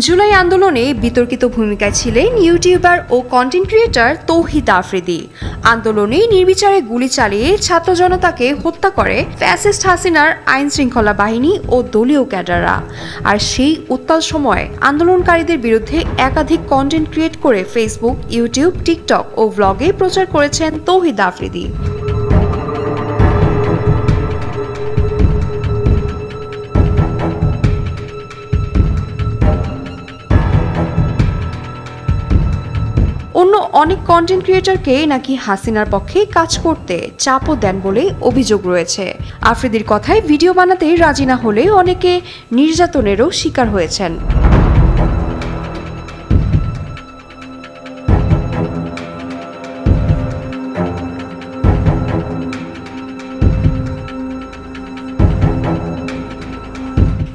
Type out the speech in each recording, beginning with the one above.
জুলাই আন্দোলনে বিতর্কিত ভূমিকায় ছিলেন ইউটিউবার ও কন্টেন্ট ক্রিয়েটর তৌহিদ আফ্রিদি। আন্দোলনে নির্বিচারে গুলি চালিয়ে ছাত্র জনতাকে হত্যা করে ফ্যাসিস্ট হাসিনার আইন শৃঙ্খলা বাহিনী ও দলীয় ক্যাডাররা। আর সেই উত্তাল সময়ে আন্দোলনকারীদের বিরুদ্ধে একাধিক কন্টেন্ট ক্রিয়েট করে ফেসবুক, ইউটিউব, টিকটক ও ব্লগে প্রচার করেছেন তৌহিদ আফ্রিদি। অন্য অনেক কন্টেন্ট ক্রিয়েটরকে নাকি হাসিনার পক্ষে কাজ করতে চাপও দেন বলে অভিযোগ রয়েছে। আফ্রিদির কথায় ভিডিও বানাতে রাজি না হলে অনেকে নির্যাতনেরও শিকার হয়েছেন।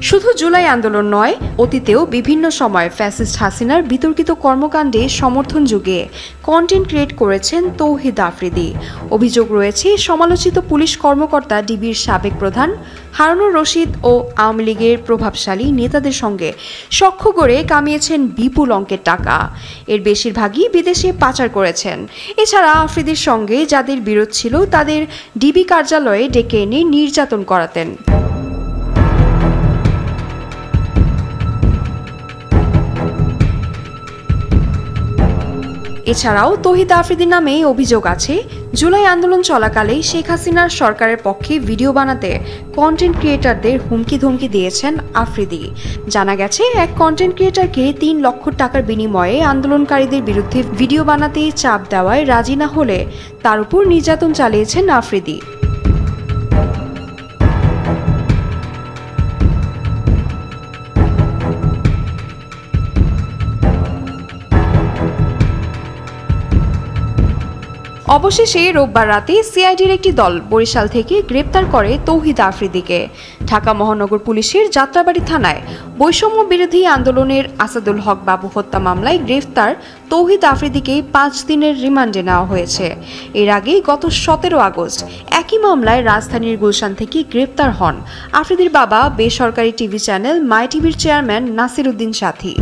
শুধু জুলাই আন্দোলন নয়, অতীতেও বিভিন্ন সময় ফ্যাসিস্ট হাসিনার বিতর্কিত কর্মকাণ্ডে সমর্থন যুগিয়ে কন্টেন্ট ক্রিয়েট করেছেন তৌহিদ আফ্রিদি। অভিযোগ রয়েছে সমালোচিত পুলিশ কর্মকর্তা ডিবির সাবেক প্রধান হারুনুর রশিদ ও আওয়ামী লীগের প্রভাবশালী নেতাদের সঙ্গে সখ্য গড়ে কামিয়েছেন বিপুল অঙ্কের টাকা। এর বেশিরভাগই বিদেশে পাচার করেছেন। এছাড়া আফ্রিদির সঙ্গে যাদের বিরোধ ছিল তাদের ডিবি কার্যালয়ে ডেকে এনে নির্যাতন করাতেন। এছাড়াও তৌহিদ আফ্রিদির নামে অভিযোগ আছে জুলাই আন্দোলন চলাকালে শেখ হাসিনার সরকারের পক্ষে ভিডিও বানাতে কন্টেন্ট ক্রিয়েটরদের হুমকি ধমকি দিয়েছেন আফ্রিদি। জানা গেছে, এক কন্টেন্ট ক্রিয়েটরকে ৩ লক্ষ টাকার বিনিময়ে আন্দোলনকারীদের বিরুদ্ধে ভিডিও বানাতে চাপ দেওয়ায় রাজি না হলে তার উপর নির্যাতন চালিয়েছেন আফ্রিদি। অবশেষে রোববার রাতে সিআইডির একটি দল বরিশাল থেকে গ্রেপ্তার করে তৌহিদ আফ্রিদিকে। ঢাকা মহানগর পুলিশের যাত্রাবাড়ি থানায় বৈষম্য বিরোধী আন্দোলনের আসাদুল হক বাবু হত্যা মামলায় গ্রেফতার তৌহিদ আফ্রিদিকে 5 দিনের রিমান্ডে নেওয়া হয়েছে। এর আগে গত 17 আগস্ট একই মামলায় রাজধানীর গুলশান থেকে গ্রেপ্তার হন আফ্রিদির বাবা বেসরকারি টিভি চ্যানেল মাই টিভির চেয়ারম্যান নাসির উদ্দিন সাথী।